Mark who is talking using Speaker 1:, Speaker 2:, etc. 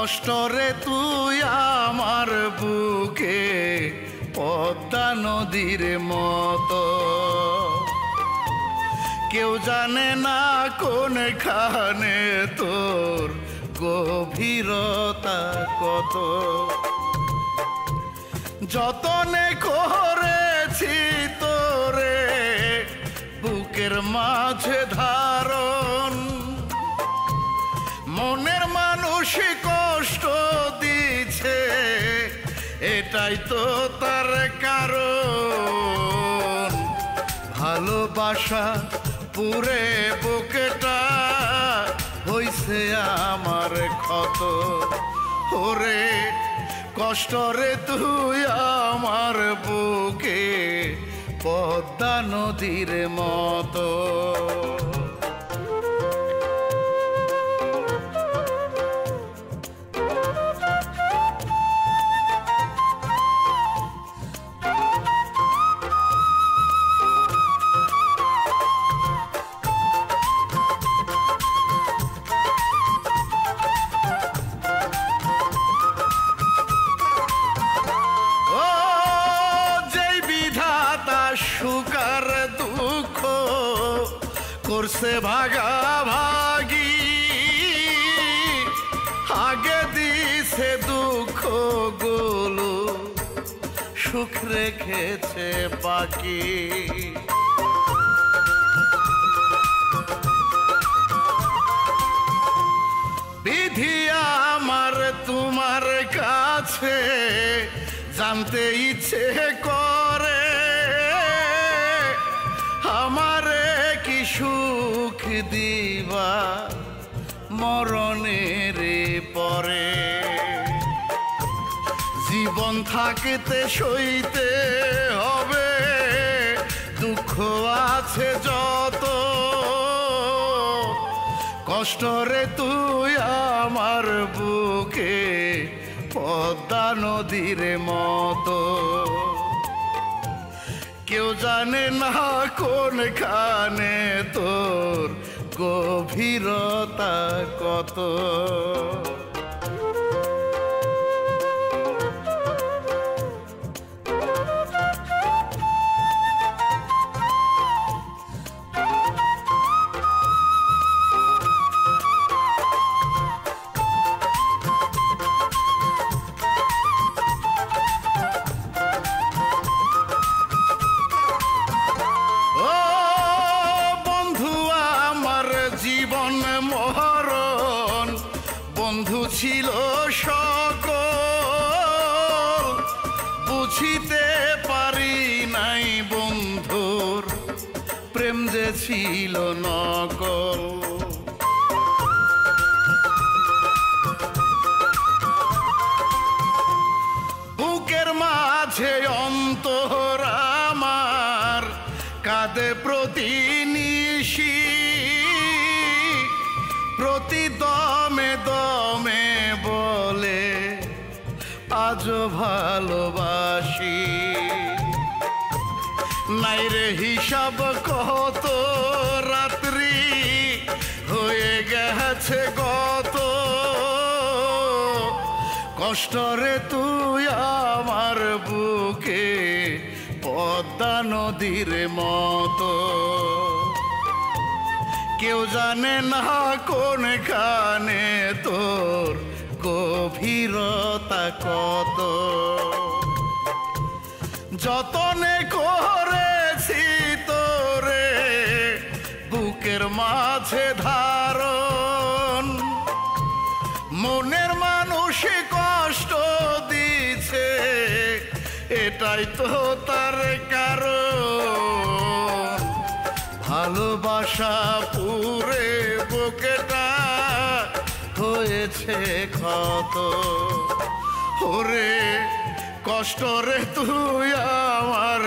Speaker 1: কষ্টরে তুই আমার বুকে পদ্মা নদীর মতো কেউ জানে না কোনখানে তোর গভীরতা কত যতনে করেছি তোরে বুকের মাঝে ধারণ মনের মানুষ কষ্ট দিছে এটাই তো তার কারণ ভালোবাসা পুরে বুকেটা হইছে আমার ক্ষত ওরে কষ্টরে তুই আমার বুকে পদ্মা নদীর মতো সুকার দুঃখ করছে ভাগাভাগি আগে দিছে দুঃখ গুলো সুখ রেখেছে বাকি বিধি আমার তোমার কাছে জানতে ইচ্ছে করে আমারে কি সুখ দিবা মরণের পরে জীবন থাকতে সইতে হবে দুঃখ আছে যত কষ্টরে তুই আমার বুকে পদ্মা নদীর মতো কেউ জানে না কোনখানে তোর গভীরতা কত জীবন মরণ বন্ধু ছিল সকল বুঝিতে পারি নাই বন্ধুর প্রেম যে ছিল নকল বুকের মাঝে অন্তর আমার কাঁদে প্রতিনিশি প্রতি দমে দমে বলে আজও ভালোবাসি নাই রে হিসাব কত রাত্রি হয়ে গেছে গত কষ্টরে তুই আমার বুকে পদ্মা নদীর মতো কেউ জানে না কোনখানে তোর গভীরতা কত যতনে করেছি তোরে বুকের মাঝে ধারণ মনের মানুষ কষ্ট দিছে এটাই তো তার কারণ ভালোবাসা পুরে বুকেটা হয়েছে ক্ষত ওরে কষ্টরে তুই আমার